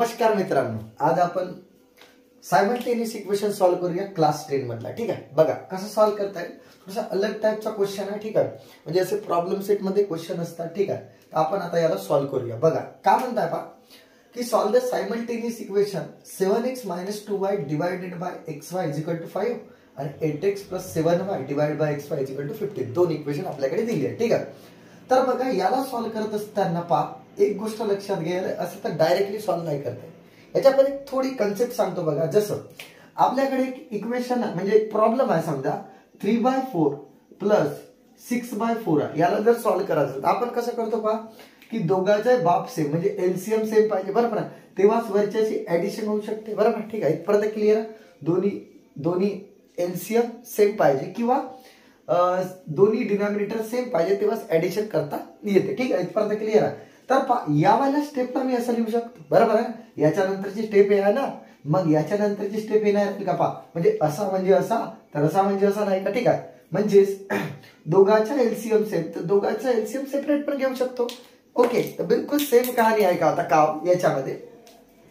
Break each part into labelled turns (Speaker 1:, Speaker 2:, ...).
Speaker 1: नमस्कार मित्रांनो, आज आपण सायमल्टेनियस इक्वेशन सॉल्व करूया क्लास 10 मधला. ठीक आहे, बघा कसं सॉल्व करता येईल. थोडासा अलग टाइपचा क्वेश्चन आहे. ठीक आहे, म्हणजे असे प्रॉब्लेम सेट मध्ये क्वेश्चन असतात. ठीक आहे, तर आपण आता याला सॉल्व करूया. बघा काय म्हणताय पहा की solve the simultaneous equation 7x - 2y divided by xy = 5 आणि 8x + 7y divided by xy = 15. दोन इक्वेशन आपल्याकडे दिली आहे. ठीक आहे, तर बघा याला सॉल्व करत असताना पहा एक गोष्ट लक्षात घ्यायला, असं तर डायरेक्टली सॉल्व नाही करता येत. याच्यामध्ये थोडी कन्सेप्ट सांगतो. बघा जसं आपल्याकडे एक इक्वेशन म्हणजे एक प्रॉब्लेम आहे. समजा 3/4 + 6/4 आहे. याला जर सॉल्व करायचं तर आपण कसं करतो पहा की दोघांचे बाप सेम म्हणजे एलसीएम सेम पाहिजे. बरोबर आहे, तेव्हाच वरच्याची ऍडिशन होऊ शकते. बरोबर, ठीक आहे, इथपर्यंत क्लिअर आहे. दोन्ही एलसीएम सेम पाहिजे किंवा दोन्ही डिनॉमिनेटर सेम पाहिजे तेव्हाच ऍडिशन करता येते. ठीक आहे, इथपर्यंत क्लिअर आहे. तर यावाल्या स्टेपला मी असं लिहू शकतो. बरोबर आहे, याच्यानंतरची स्टेप आहे ना, मग याच्यानंतरची स्टेप येणार का पहा, म्हणजे असा म्हणजे असा तर असा म्हणजे असा नाही का. ठीक आहे, म्हणजेच दोघांचा एलसीएम सेम तर दोघांचा एलसीएम सेपरेट पण घेऊ शकतो. ओके, तर बिलकुल सेम कहाणी आहे का आता का याच्यामध्ये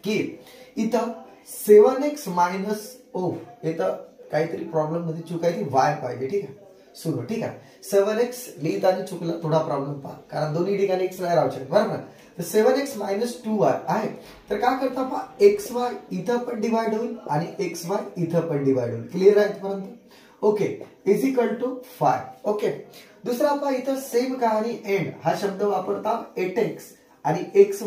Speaker 1: की इथं 7x - इथं काहीतरी प्रॉब्लेम मध्ये चूक आहे ती y पाहिजे. ठीक आहे, सुरू. ठीक आहे, 7x लिहिताना चुकला, थोडा प्रॉब्लेम पहा कारण दोन्ही ठिकाणी x नाही राहू शकत. बरोबर, तर 7x - 2y आहे. तर काय करता पहा xy इथं पण डिवाइड होईल आणि xy इथं पण डिवाइड होईल. क्लिअर आहे इथपर्यंत. ओके, = 5. ओके, दुसरा पहा इथं सेम कहाणी एंड हा शब्द वापरता 8x आणि xy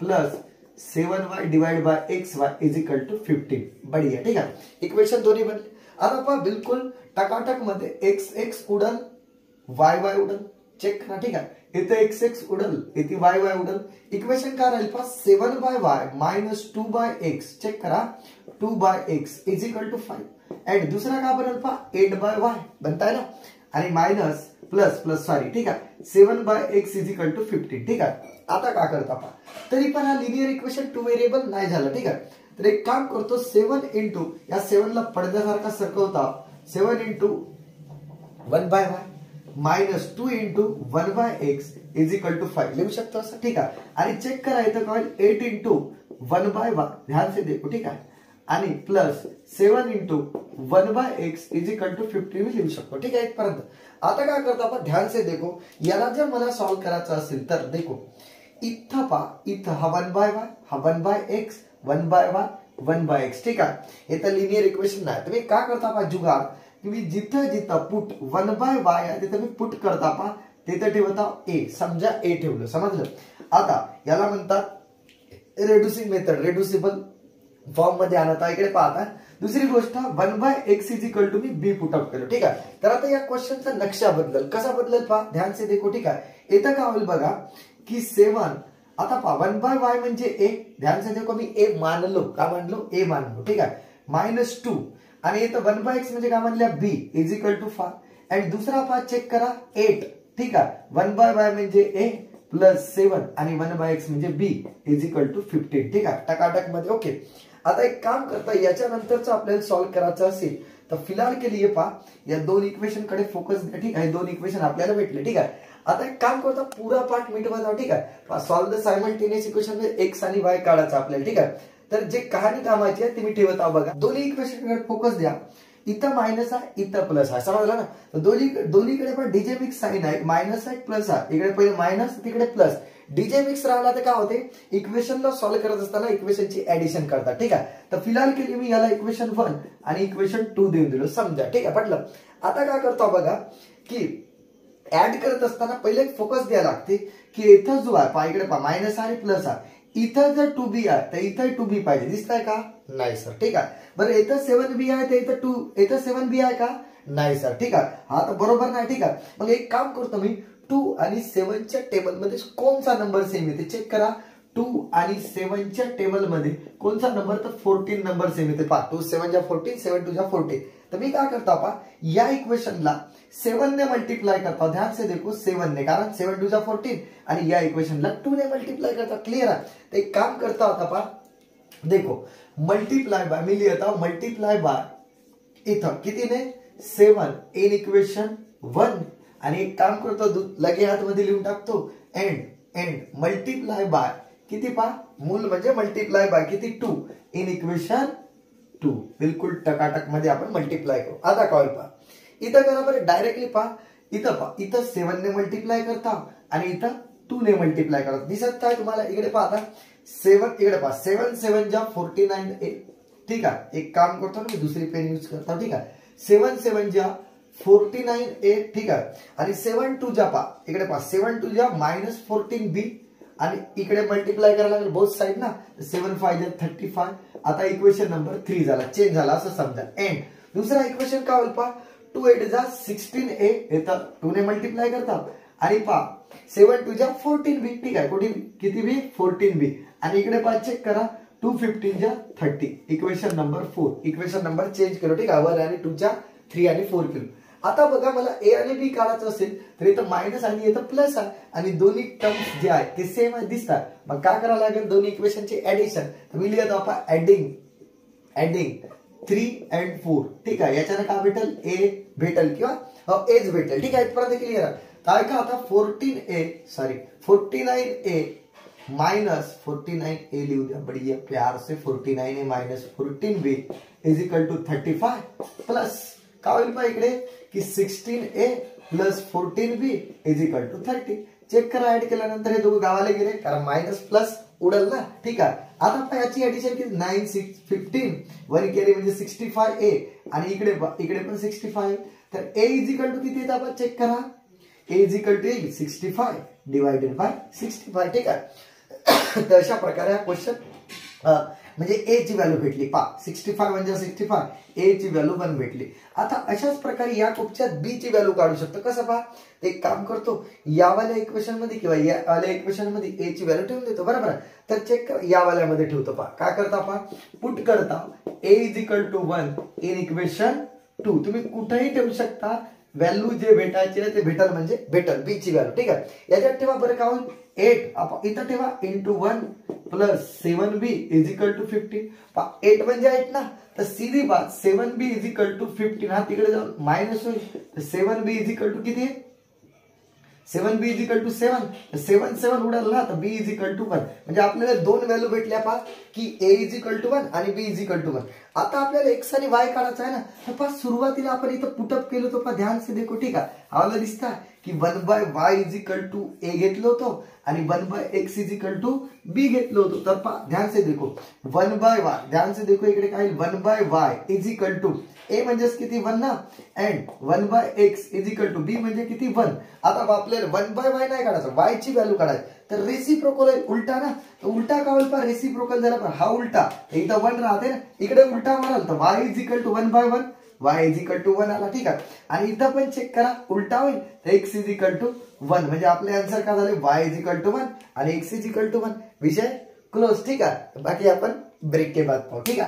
Speaker 1: + 7y divide by xy = 15. बढिया. ठीक आहे, इक्वेशन दोन्ही बनले. आता पहा बिलकुल टकाटक मध्ये x उडल y उडल. चेक करा. ठीक आहे, इथे x उडल इथे y उडल. इक्वेशन काय राहील पहा 7/y - 2/x. चेक करा 2/x = 5. एंड दुसरा काय बनेल पहा 8/y बनताय ना, आणि मायनस प्लस सॉरी. ठीक आहे, 7/x = 15. ठीक आहे, आता काय करता पहा तरी पण हा लिनियर इक्वेशन 2 व्हेरिएबल नाही झालं. ठीक आहे, तर एक काम करतो 7 × या 7 ला पडद्यासारखा सरकवता 7 × 1/y - 2 × 1/x = 5 लिहू शकतो असं. ठीक आहे, आणि चेक करा इथं काय 8 × 1/y ध्यान से देखो. ठीक आहे, आणि प्लस 7 × 1/x = 15 लिहू शकतो. ठीक आहे, इथपर्यंत. आता काय करतो आपण ध्यान से देखो, याला जर मला सॉल्व करायचं असेल तर देखो इथं पहा, इथं हा 1/y हा 1/x 1/y 1/x. ठीक आहे, हे तर लिनियर इक्वेशन नाही. तुम्ही काय करता पहा जुगाड, तुम्ही जिथं पुट 1/y आहे तिथं मी पुट करता पहा तिथं ठेवता a. समजा a ठेवलं, समजलं. आता याला म्हणतात रेड्युसिंग मेथड, रेड्युसिबल फॉर्म मध्ये आणता. इकडे पाहता दुसरी गोष्ट 1/x = मी b पुटअप केलं. ठीक आहे, तर आता या क्वेश्चनचा नक्षा बदलल. कसा बदलल पहा ध्यान से देखो. ठीक आहे, इथं काय होईल बघा की 7 आता पहा 1/y म्हणजे a. ध्यान से देखो, मी a मानलो. का मानलो? a मानलो. ठीक आहे, -2 आणि इथं 1/x म्हणजे काय म्हणल्या b = 5. आणि दुसरा पहा चेक करा 8. ठीक आहे, 1/y म्हणजे a + 7 आणि 1/x म्हणजे b = 15. ठीक आहे, टकाटक मध्ये. ओके, आता एक काम करता याच्यानंतरच आपल्याला सॉल्व करायचं असेल तर फिलहाल के लिए पहा या दोन इक्वेशन कडे फोकस द्या. ठीक आहे, दोन इक्वेशन आपल्याला भेटले. ठीक आहे, आता एक काम करता पुरा पार्ट मिटवा जाऊ. ठीक आहे, सॉल्व द सायमल्टेनियस इक्वेशन मध्ये x आणि y काढायचं आपल्याला. ठीक आहे, तर जे कहाणी कामाची आहे ती मी ठेवत आहो. बघा दोन्ही इक्वेशन कडे फोकस द्या. इथं मायनस आहे इथं प्लस आहे, समजलं ना. तर दोन्हीकडे पण डीजे मिक्स साइन आहे, मायनस आहे प्लस आहे. इकडे पहिले मायनस तिकडे प्लस. डीजे मिक्स राहिला तर काय होते इक्वेशनला सॉल्व करत असताना इक्वेशनची ऍडिशन करतात. ठीक आहे, तर फिलहाल केली मी याला इक्वेशन 1 आणि इक्वेशन 2 देऊन दिलो. समजा. ठीक आहे, पटलं. आता काय करतो बघा की ऍड करत असताना पहिले फोकस द्यायला लागते की इथं जो आहे पहा इकडे पहा मायनस आहे प्लस आहे. इथं जर 2b आहे तर इथं 2b पाहिजे. दिसतंय का? नाही सर. ठीक आहे, बरं इथं 7b आहे तर इथं 7b आहे का? नाही सर. ठीक आहे, हा तर बरोबर नाही. ठीक आहे, मग एक काम करतो मी 2 आणि 7 च्या टेबल मध्ये कोणता नंबर सेम येते चेक करा. 2 आणि 7 च्या टेबल मध्ये कोणता नंबर तर 14 नंबर सेम येते. पहा 2 7 = 14 7 2 = 14. तर मी काय करतो पहा या इक्वेशनला 7 ने मल्टिप्लाय करता. ध्यान से देखो 7 ने, कारण 7 2 = 14 आणि या इक्वेशनला 2 ने मल्टिप्लाय करता. क्लिअर आहे, तर एक काम करता होता पहा देखो मल्टिप्लाय बाय मी लिहिता मल्टिप्लाय बाय इथं किती ने 7 इन इक्वेशन 1 आणि एक काम करतो लगे हात मध्ये लिहून टाकतो एंड मल्टिप्लाय बाय किती पहा, मूल म्हणजे मल्टिप्लाय बाय किती 2 इन इक्वेशन 2. बिलकुल टकाटक मध्ये आपण मल्टिप्लाय करू. आता काय होईल पहा, इथं करा बरं डायरेक्टली पहा, इथं 7 ने मल्टिप्लाय करता आणि इथं 2 ने मल्टिप्लाय करता. दिसत काय तुम्हाला, इकडे पहा आता 7, इकडे पहा 7 7 जा 49a. ठीक आहे, एक काम करतो ना मी, दुसरी पेन यूज करता. ठीक आहे, 7 7 जा 49a. ठीक आहे, आणि 7 2 जा पहा, इकडे पहा 7 2 जा -14b आणि इकडे मल्टिप्लाय करायला लागेल बोथ साइड ना. 7 5 जा 35. आता इक्वेशन नंबर 3 झाला, चेंज झाला असं समजा. एंड दुसरा इक्वेशन काय होईल पहा, 2 8 जा 16a. येतं 2 ने मल्टिप्लाय करता आणि पहा 7 2 जा 14b. ठीक आहे, कुठे किती बी 14b. आणि इकडे पहा चेक करा 2 15 जा 30. Equation number 4. Equation number change केलो. ठीक आहे, 1 आणि 2 च्या 3 आणि 4 केलो. आता बघा मला ए आणि बी काढायचं असेल तर इथं मायनस आणि इथं प्लस आहे आणि दोन्ही टर्म्स जे आहे ते सेम आहे दिसतात. मग काय करायला लागेल, दोन्ही इक्वेशनचे ऍडिशन. तर मी लिहितो आपण ऍडिंग 3 and 4. ठीक आहे, याच्याने काय भेटेल, ए भेटेल किंवा एच भेटेल. ठीक आहे, इथपर्यंत क्लिअर आहे. काय का आता 49a माइनस 49a लिहू द्या बढ़िया प्यार से. 49a minus 14b is equal to 35 plus काय होईल पहा इकडे की 16a plus 14b is equal to 30. Check करा, ऍड केल्यानंतर हे दोघं गावाला गेले कारण मायनस प्लस उडल ना. ठीक आहे, आता पहा याची ऍडिशन किती 9 6 15 वर केली म्हणजे 65a आणि इकडे पण 65. तर a इज इक्वल टू किती येतं आपण चेक करा, a is equal to 65 divided by 65. ठीक आहे, तर अशा प्रकारे हा क्वेश्चन म्हणजे ए ची व्हॅल्यू भेटली. पहा 65 म्हणजे 65, ए ची व्हॅल्यू 1 भेटली. आता अशाच प्रकारे या कुपच्यात बी ची व्हॅल्यू काढू शकतो. कसं पहा, एक काम करतो, यावाल्या इक्वेशन मध्ये किंवा यावाल्या इक्वेशन मध्ये ए ची व्हॅल्यू ठेवून देतो. बरोबर, तर चेक कर, यावाल्यामध्ये ठेवतो. पहा काय करता, पहा पुट करता ए इज इक्वल टू 1 इन इक्वेशन 2. तुम्ही कुठेही ठेवू शकता, व्हॅल्यू जे भेटायचे ते भेटल म्हणजे भेटल बी ची व्हॅल्यू. ठीक आहे, याच्यात ठेवा बरं काय होईल 8 इथं ठेवा into 1 plus 7b is equal to 15. 8 म्हणजे 8 ना, तर सीधी बात 7b इज इक्वल टू 15. हा तिकडे जाऊन मायनस होईल, तर 7b इज इक्वल टू किती, 7b इज इक्वल टू 7. 7 7 उडाल ना, तर b इज इक्वल टू 1. म्हणजे आपल्याला दोन व्हॅल्यू भेटल्या पहा की a इज इक्वल टू 1 आणि b इज इक्वल टू 1. आता आपल्याला x आणि y काढायचा आहे ना, तर पहा सुरुवातीला आपण इथं पुटअप केलं होतं. पहा ध्यान से देखो. ठीक आहे, आम्हाला दिसता की 1 by y is equal to a घेतलं होतं आणि 1 by x is equal to b घेतलं होतं. तर पहा ध्यान से देखो 1 बाय y, ध्यान से देखो इकडे काय 1 by y is equal to a म्हणजे किती 1 ना, and 1 by x is equal to b म्हणजे किती 1. आता आपल्याला 1 बाय y नाही काढायचं, y ची व्हॅल्यू काढायची. तर रेसिप्रोकल उलटा ना, तर उलटा का होईल पहा, रेसिप्रोकल झाला पण हा उलटा, इथं 1 राहते ना, इकडे उलटा माराल तर y is equal to 1 by 1, y is equal to 1 आला. ठीक आहे, आणि इथं पण चेक करा उलटा होईल तर x इज इक्वल टू 1. म्हणजे आपले आन्सर काय झाले, y इज इक्वल टू 1 आणि x इज इक्वल टू 1. विषय क्लोज. ठीक आहे, बाकी आपण ब्रेक के बाद पाहू. ठीक आहे.